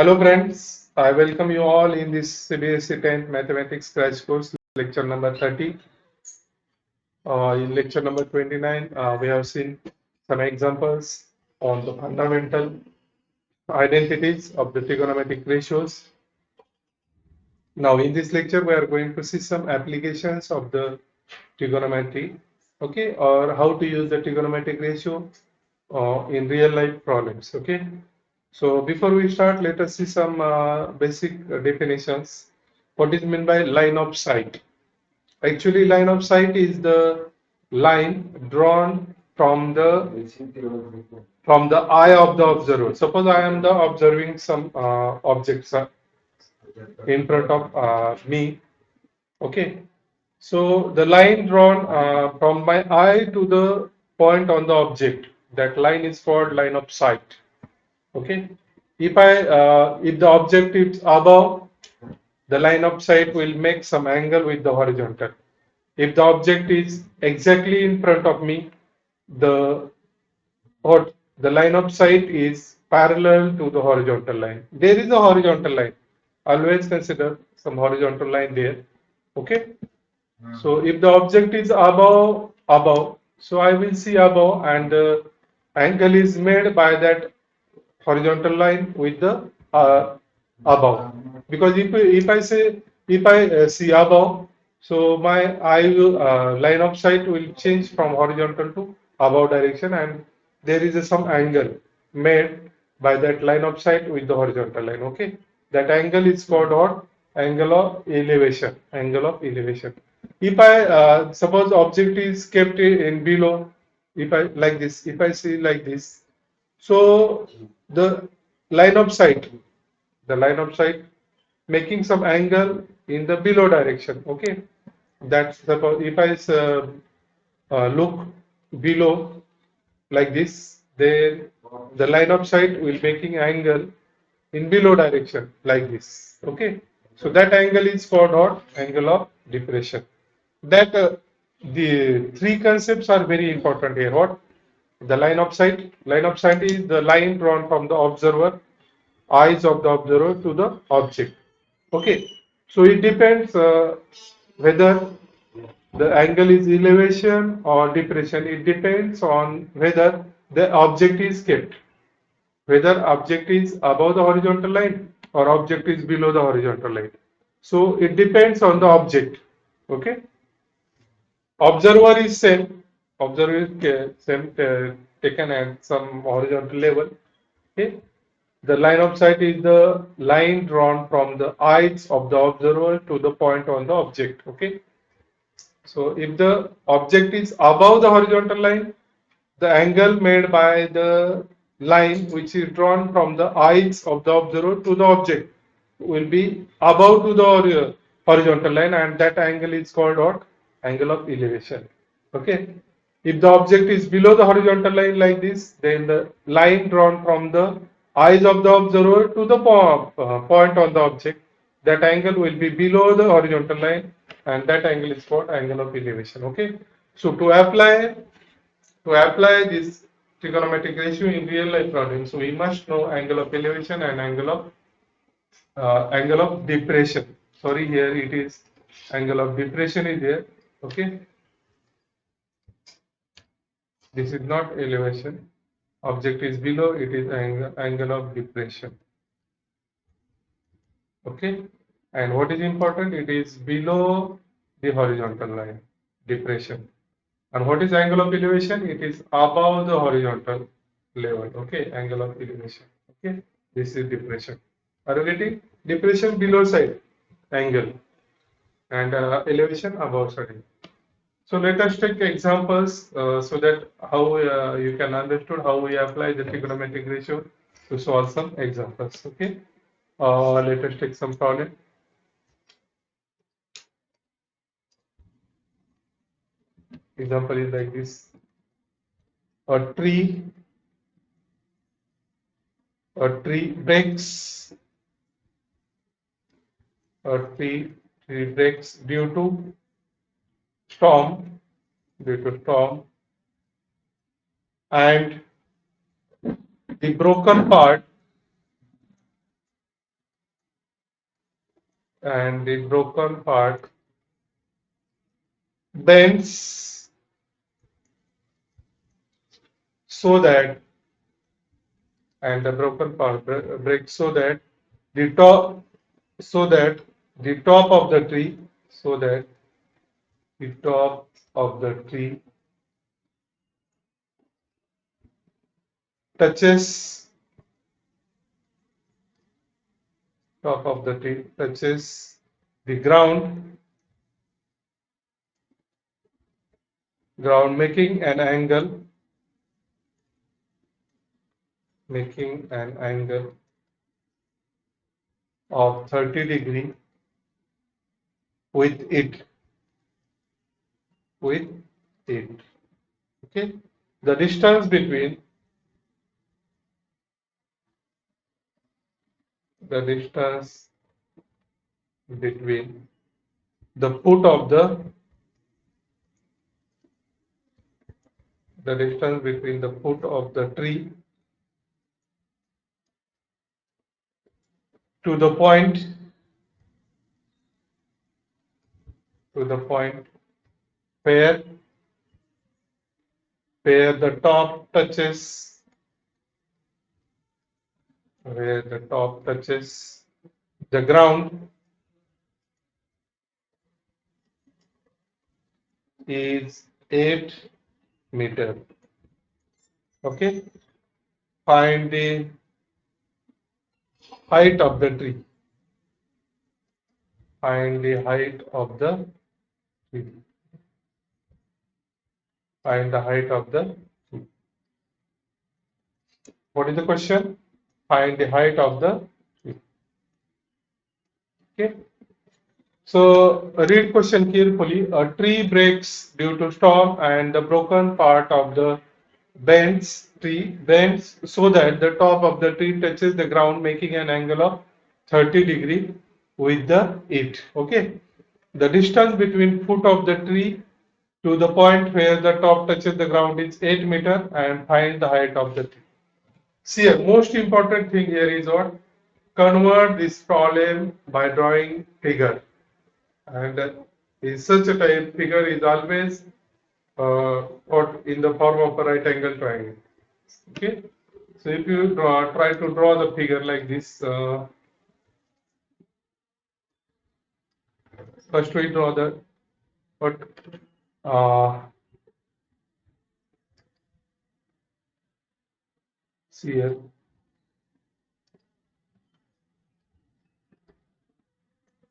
Hello friends, I welcome you all in this CBSE 10th Mathematics Crash Course lecture number 30. In lecture number 29, we have seen some examples on the fundamental identities of the trigonometric ratios. Now in this lecture, we are going to see some applications of the trigonometry, okay, or how to use the trigonometric ratio in real life problems, okay. So before we start, let us see some basic definitions. What is meant by line of sight? Actually, line of sight is the line drawn from the eye of the observer. Suppose I am the observing some objects in front of me. Okay. So the line drawn from my eye to the point on the object, that line is called line of sight. Okay. If the object is above, the line of sight will make some angle with the horizontal. If the object is exactly in front of me, the what the line of sight is parallel to the horizontal line. There is a horizontal line. Always consider some horizontal line there. Okay. So if the object is above, so I will see above, and the angle is made by that horizontal line with the above. Because if I see above, so my eye will, line of sight will change from horizontal to above direction, and there is some angle made by that line of sight with the horizontal line. Okay, that angle is called what? Angle of elevation. Angle of elevation. If I suppose object is kept in below, if I like this, if I see like this, so the line of sight, the line of sight making some angle in the below direction. Okay, that's suppose if I look below like this, then the line of sight will making angle in below direction like this. Okay, so that angle is called what? Angle of depression. That the three concepts are very important here. What? The line of sight. Line of sight is the line drawn from the observer, eyes of the observer to the object. Okay. So it depends whether the angle is elevation or depression. It depends on whether the object is kept, whether object is above the horizontal line or object is below the horizontal line. So it depends on the object. Okay. Observer is same. Observer is same taken at some horizontal level. Okay. The line of sight is the line drawn from the eyes of the observer to the point on the object. Okay. So if the object is above the horizontal line, the angle made by the line which is drawn from the eyes of the observer to the object will be above to the horizontal line, and that angle is called what? Angle of elevation. Okay. If the object is below the horizontal line like this, then the line drawn from the eyes of the observer to the point on the object, that angle will be below the horizontal line, and that angle is called angle of elevation. Okay. So to apply this trigonometric ratio in real life problem, so we must know angle of elevation and angle of depression. Sorry, here it is angle of depression is here. Okay, this is not elevation. Object is below. It is angle of depression. Okay, and what is important? It is below the horizontal line. Depression. And what is angle of elevation? It is above the horizontal level. Okay, angle of elevation. Okay, this is depression. Are you getting? Depression below side angle, and elevation above side. So let us take examples so that how you can understand how we apply the trigonometric ratio to solve some examples. Okay, let us take some problem. Example is like this: a tree, a tree breaks, a tree breaks storm, due to storm, and the broken part and the broken part bends so that, and the broken part breaks so that the top, so that the top of the tree, so that the top of the tree touches, top of the tree touches the ground, making an angle of 30 degree with it, with it. Okay, the distance between, the distance between the foot of the distance between the foot of the tree to the point, to the point where the top touches, where the top touches the ground is 8 meter. Okay, find the height of the tree, find the height of the tree, find the height of the tree. What is the question? Find the height of the tree. Okay, so read question carefully. A tree breaks due to storm and the broken part of the tree bends so that the top of the tree touches the ground, making an angle of 30 degree with the it. Okay, the distance between foot of the tree to the point where the top touches the ground is 8 meter, and find the height of the tree. See, a most important thing here is what? Convert this problem by drawing figure, and in such a type figure is always or in the form of a right angle triangle. Okay, so if you try to draw the figure like this, first we draw the what, uh, see here,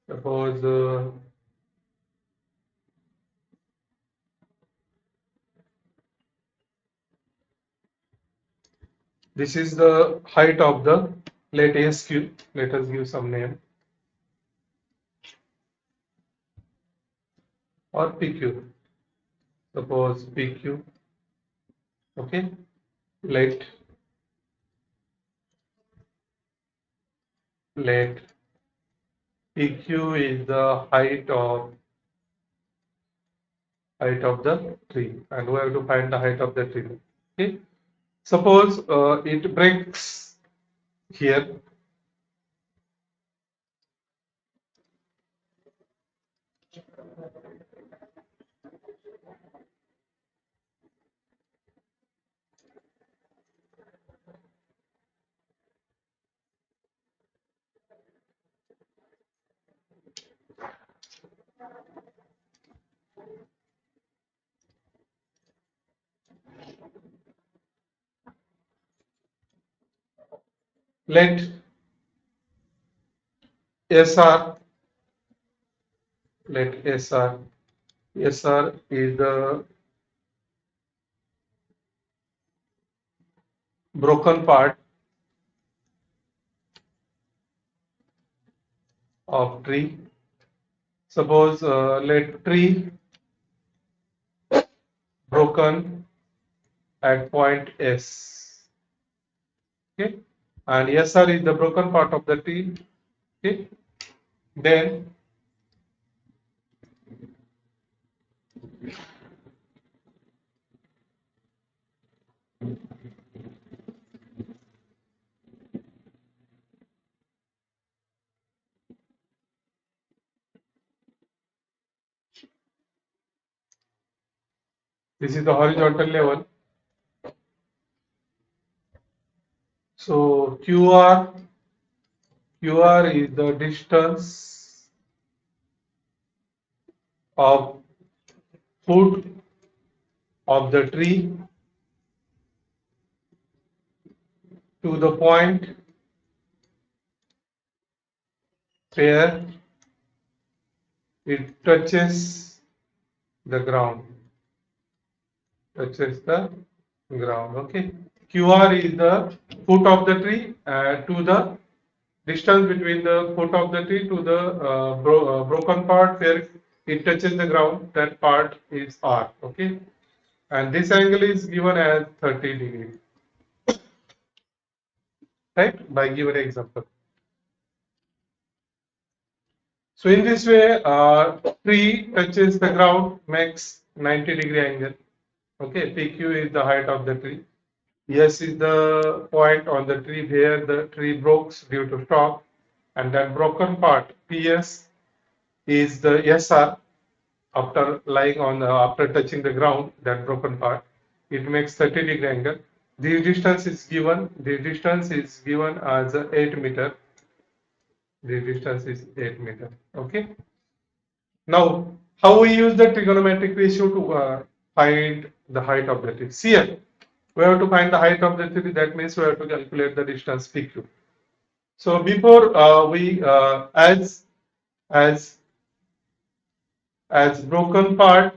suppose this is the height of the, let SQ, let us give some name, or PQ, suppose PQ. Okay, let let PQ is the height of the tree, and we have to find the height of the tree. Okay, suppose it breaks here. Let SR, let SR, SR is the broken part of tree. Suppose let tree broken at point S. Okay, and SR is the broken part of the tree. Okay, then This is the horizontal level. So QR is the distance of foot of the tree to the point where it touches the ground. Touches the ground. Okay. QR is the foot of the tree to the distance between the foot of the tree to the broken part where it touches the ground. That part is R. Okay. And this angle is given as 30 degrees. Right? By given example. So in this way, tree touches the ground, makes 90-degree angle. Okay, PQ is the height of the tree. S is the point on the tree where the tree breaks due to shock, and that broken part PS is the SR after lying on after touching the ground. That broken part, it makes 30-degree angle. The distance is given. The distance is given as 8 meter. The distance is 8 meter. Okay. Now, how we use the trigonometric ratio to find the height of the tree? See here, we have to find the height of the tree. That means we have to calculate the distance PQ. So before we as broken part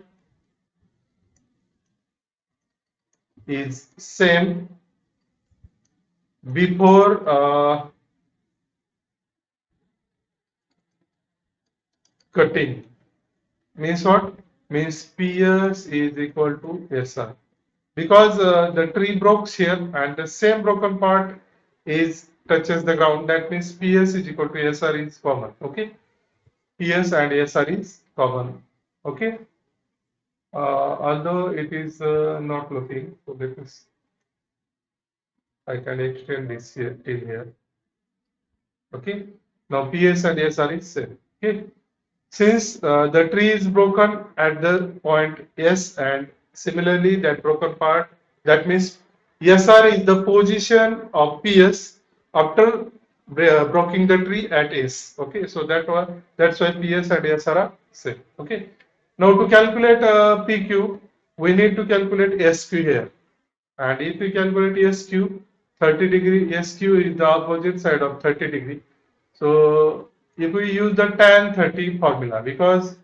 is same before cutting means what? Means PS is equal to SR because the tree breaks here and the same broken part is touches the ground. That means PS is equal to SR is common. Okay, PS and SR is common. Okay, although it is not looking, so let us I can extend this here till here. Okay, now PS and SR is same. Okay, since the tree is broken at the point S and similarly that broken part, that means SR is the position of PS after breaking the tree at S. Okay, so that's why PS and SR are same. Okay, now to calculate PQ, we need to calculate SQ here. And if we calculate SQ, 30 degree, SQ is the opposite side of 30 degree. So if we use the tan 30 formula, because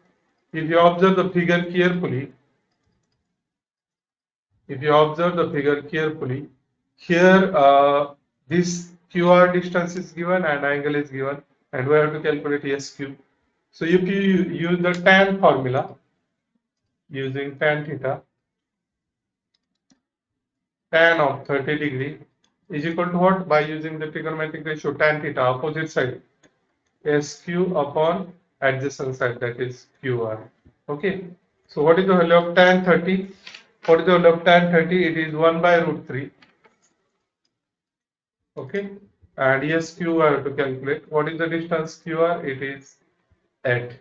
if you observe the figure carefully, here this QR distance is given and angle is given, and we have to calculate SQ. So if you use the tan formula, using tan theta, tan of 30 degree is equal to what? By using the trigonometric ratio tan theta, opposite side, SQ upon adjacent side, that is QR. Okay. So what is the value of tan 30? What is the value of tan 30? It is 1 by root 3. Okay. And SQ I have to calculate. What is the distance QR? It is 8.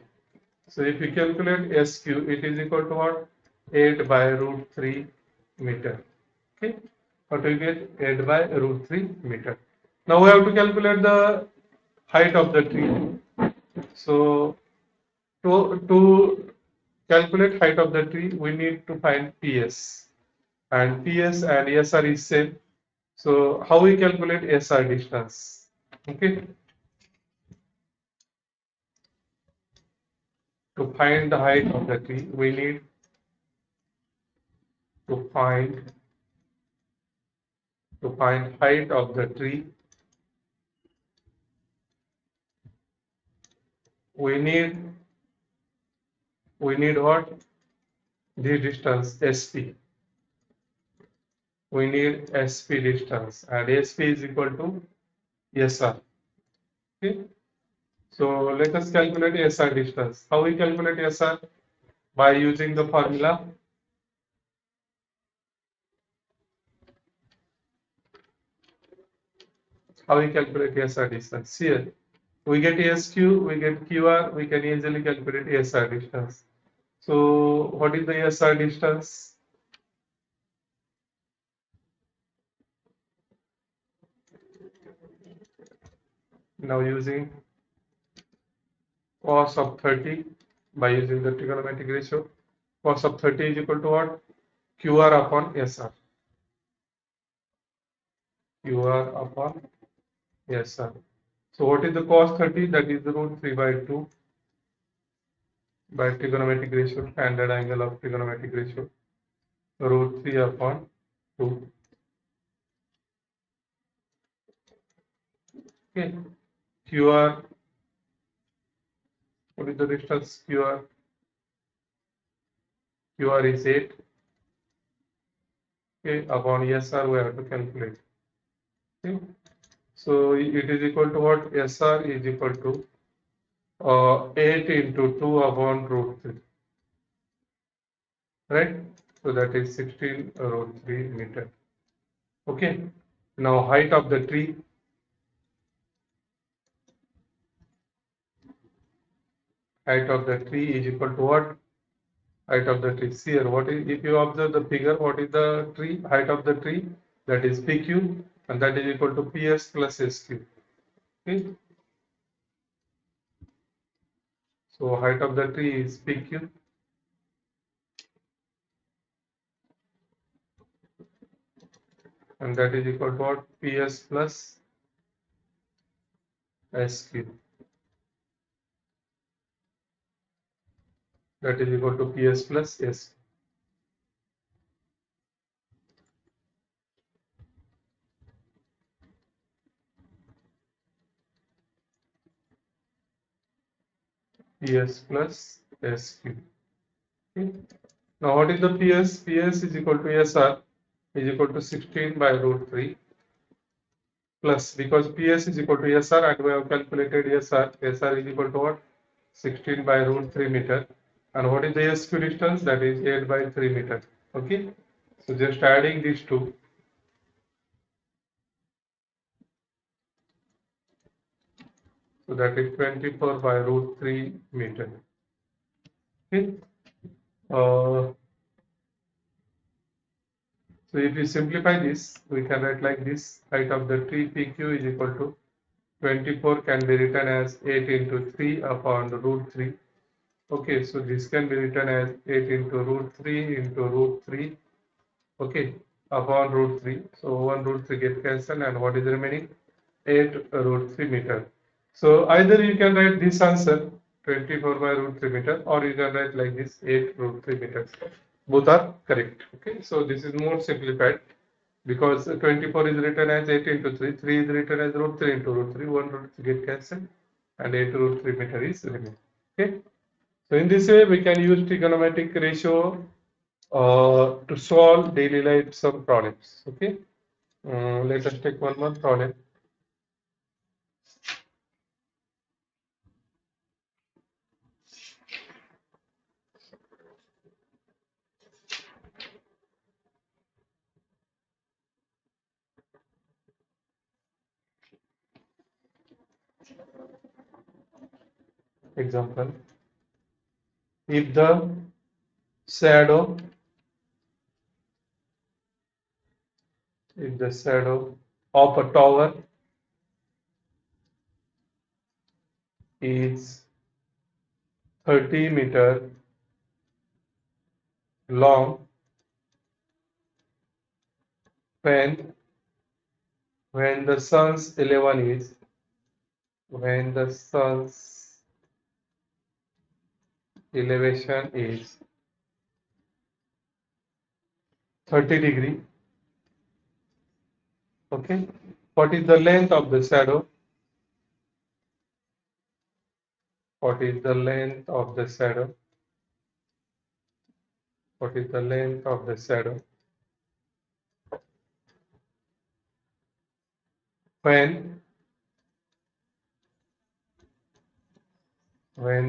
So if we calculate SQ, it is equal to what? 8 by root 3 meter. Okay. What we get? 8 by root 3 meter. Now we have to calculate the height of the tree. So to calculate height of the tree, we need to find PS. And PS and SR is same. So how we calculate SR distance? Okay. To find the height of the tree, we need to find height of the tree. We need what? The distance SP. We need SP distance, and SP is equal to SR. Okay. So let us calculate SR distance. How we calculate SR? By using the formula. How we calculate SR distance? Here we get SQ, we get QR, we can easily calculate SR distance. So what is the SR distance? Now using cos of 30 by using the trigonometric ratio, cos of 30 is equal to what? QR upon SR. QR upon SR. So what is the cos 30? That is root 3 by 2 by trigonometric ratio, standard angle of trigonometric ratio, root 3 upon 2. Okay. QR, what is the distance QR? QR is 8. Okay, upon SR we have to calculate. Okay. So it is equal to what? SR is equal to 8 into 2 upon root 3. Right? So that is 16 root 3 meter. Okay. Now height of the tree. Height of the tree is equal to what? Height of the tree. See here, what is, if you observe the figure, what is the tree? Height of the tree, that is PQ, and that is equal to PS plus SQ. Okay. So height of the tree is PQ. And that is equal to what? PS plus SQ. That is equal to PS plus SQ. PS plus SQ. Okay. Now what is the PS? PS is equal to SR is equal to 16 by root 3 plus, because PS is equal to SR and we have calculated SR. SR is equal to what? 16 by root 3 meter. And what is the SQ distance? That is 8 by 3 meter. Okay. So just adding these two. So that is 24 by root 3 meter. Okay. So if we simplify this, we can write like this: height of the tree PQ is equal to 24 can be written as 8 into 3 upon root 3. Okay, so this can be written as 8 into root 3 into root 3. Okay, upon root 3. So 1 root 3 get cancelled, and what is remaining? 8 root 3 meter. So either you can write this answer 24 by root 3 meter, or you can write like this 8 root 3 meters. Both are correct. Okay, so this is more simplified, because 24 is written as 8 into 3, 3 is written as root 3 into root 3, 1 root 3 get cancelled, and 8 root 3 meter is remaining. Okay, so in this way we can use trigonometric ratio to solve daily life some problems. Okay, let us take one more problem. Example: if the shadow of a tower is 30 meter long, when the sun's 11 is when the sun's elevation is 30 degree. Okay, what is the length of the shadow? What is the length of the shadow? What is the length of the shadow when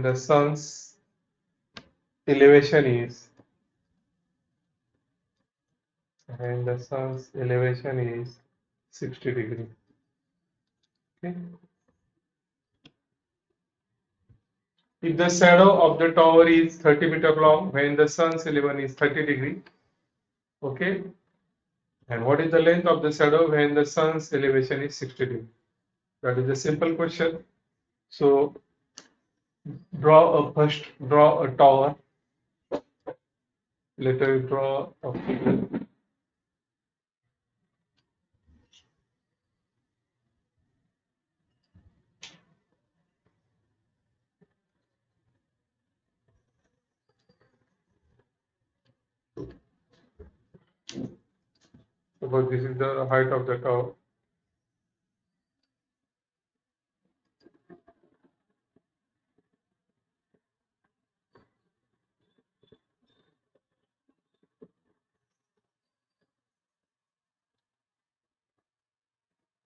the sun's elevation is 60 degree? Okay. If the shadow of the tower is 30 meter long when the sun's 11 is 30 degree, okay, and what is the length of the shadow when the sun's elevation is 60 degree? That is a simple question. So draw a tower. Later you draw a figure. Suppose this is the height of the tower.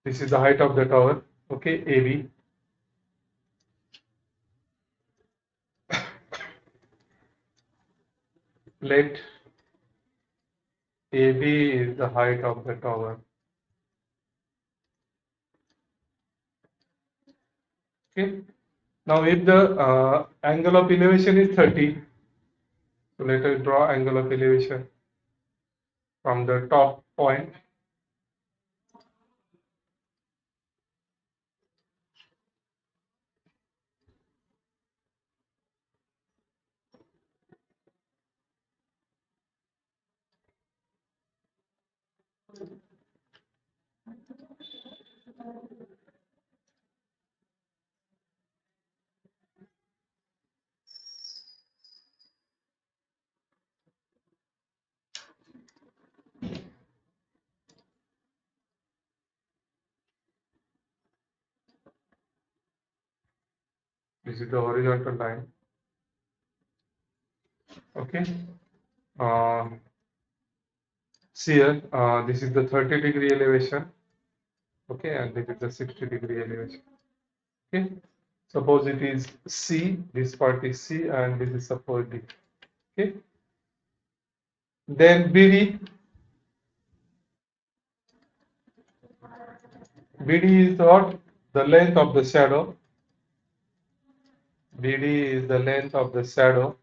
This is the height of the tower. Okay, AB. Let AB is the height of the tower. Okay. Now, if the angle of elevation is 30, so let us draw angle of elevation from the top point. This is the horizontal line. Okay. Uh, See here, this is the 30-degree elevation. Okay, and this is the 60-degree elevation. Okay. Suppose it is C, this part is C, and this is suppose D. Okay. Then BD is what? The length of the shadow. BD is the length of the shadow.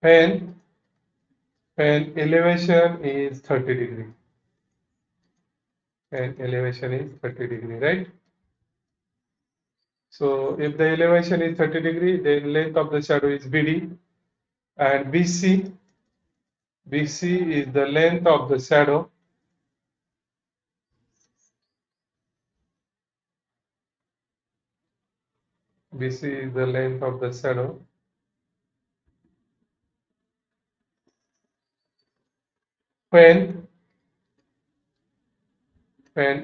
When elevation is 30 degree. And elevation is 30 degree, right? So if the elevation is 30 degree, then length of the shadow is BD, and BC is the length of the shadow. BC is the length of the shadow when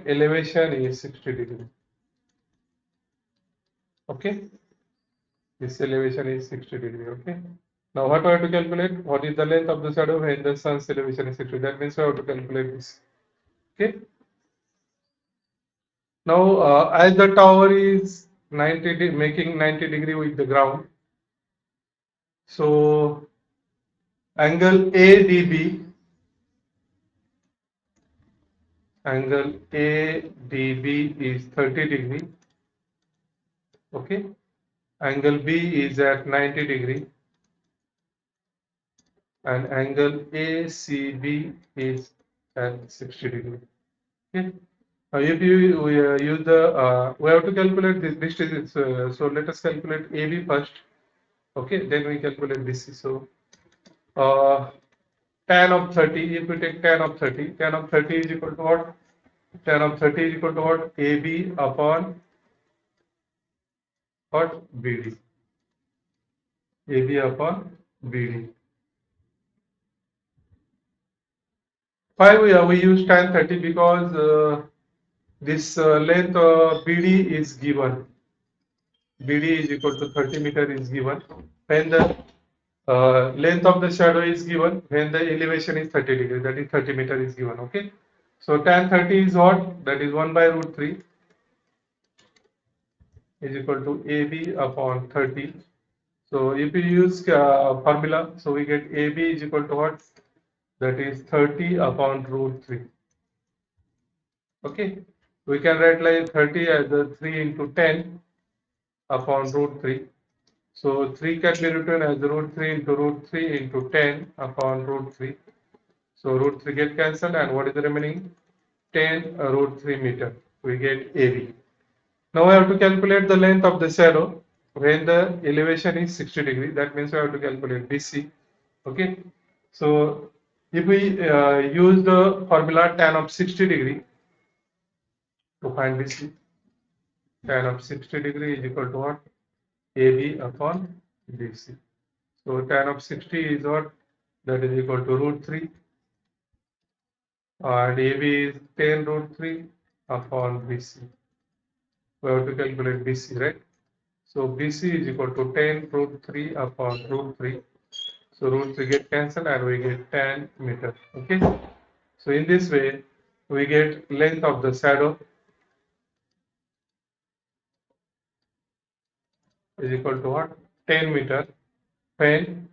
elevation is 60 degree. Okay, this elevation is 60 degree. Okay. Now what we have to calculate? What is the length of the shadow when the sun's elevation is 60? That means we have to calculate this. Okay. Now as the tower is 90 making 90 degree with the ground, so angle ADB is 30 degree. Okay. Angle B is at 90 degree, and angle ACB is at 60 degree. Okay. If you use the, we have to calculate this distance. So let us calculate AB first. Okay, then we calculate BC. So tan of 30, if we take tan of 30, tan of 30 is equal to what? Tan of 30 is equal to what? AB upon what? BD. AB upon BD. Why we use tan 30? Because this length BD is given. BD is equal to 30 meter is given. When the length of the shadow is given, when the elevation is 30 degrees, that is 30 meter is given. Okay. So tan 30 is what? That is 1 by root 3 is equal to AB upon 30. So if you use formula, so we get AB is equal to what? That is 30 upon root 3. Okay. We can write like 30 as a 3 into 10 upon root 3. So 3 can be written as root 3 into 10 upon root 3. So root 3 get cancelled, and what is the remaining? 10 root 3 meter. we get AB. Now we have to calculate the length of the shadow when the elevation is 60 degree. That means we have to calculate BC. Okay. So if we use the formula tan of 60 degree to find BC, tan of 60 degree is equal to what? AB upon BC. So tan of 60 is what? That is equal to root 3, and AB is 10 root 3 upon BC. We have to calculate BC, right? So BC is equal to 10 root 3 upon root 3. So root 3 get cancelled and we get 10 meter. Okay. So in this way, we get length of the shadow is equal to what? 10 meter when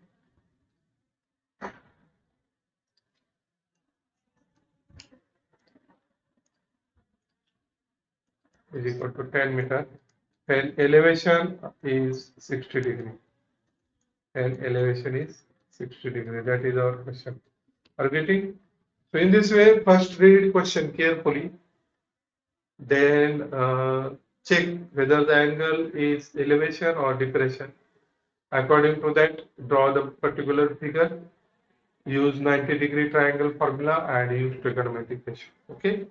is equal to 10 meter when elevation is 60 degree. And elevation is 60 degree. That is our question. Are you getting? So in this way, first read question carefully, then check whether the angle is elevation or depression. According to that, draw the particular figure, use 90-degree triangle formula and use trigonometric ratio. Okay.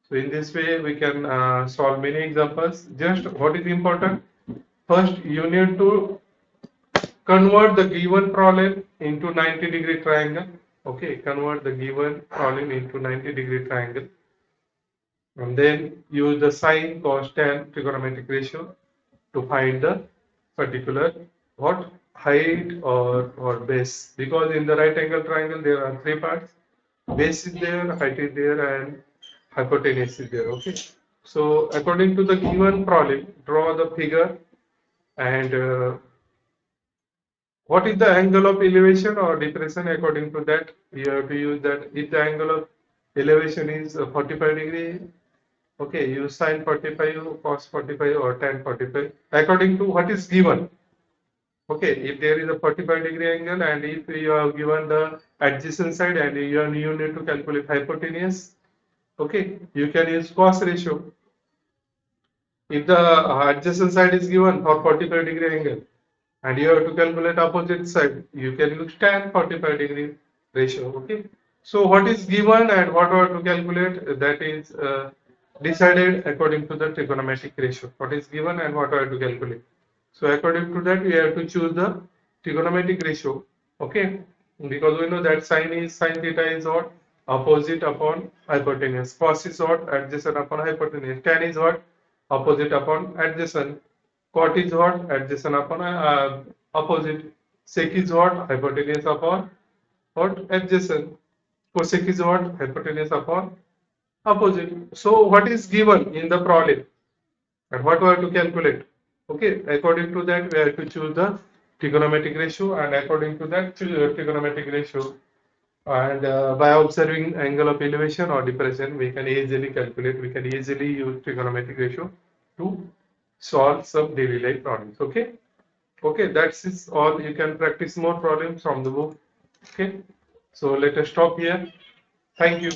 So in this way, we can solve many examples. Just what is important? First, you need to convert the given problem into 90-degree triangle. Okay, convert the given problem into 90-degree triangle. And then use the sine, cos, tan trigonometric ratio to find the particular what height or base. Because in the right angle triangle there are three parts: base is there, height is there, and hypotenuse is there. Okay. So according to the given problem, draw the figure and what is the angle of elevation or depression? According to that, you have to use that. If the angle of elevation is 45 degree, okay, use sine 45, cos 45, or tan 45. According to what is given. Okay, if there is a 45-degree angle and if you have given the adjacent side and you need to calculate hypotenuse, okay, you can use cos ratio. If the adjacent side is given for 45-degree angle, and you have to calculate opposite side, you can use tan 45-degree ratio. Okay, so what is given and what we have to calculate, that is decided according to the trigonometric ratio. What is given and what we have to calculate. So according to that, we have to choose the trigonometric ratio. Okay, because we know that sine theta is what? Opposite upon hypotenuse. Cos is what? Adjacent upon hypotenuse. Tan is what? Opposite upon adjacent. Cot is what? Adjacent upon opposite. Sec is what? Hypotenuse upon what? Adjacent. Cosec is what? Hypotenuse upon opposite. So what is given in the problem and what we have to calculate? Okay, according to that we have to choose the trigonometric ratio, and according to that choose the trigonometric ratio, and by observing angle of elevation or depression we can easily calculate, we can easily use trigonometric ratio to solve some daily life problems. Okay. Okay, that's is all. You can practice more problems from the book. Okay, so let us stop here. Thank you.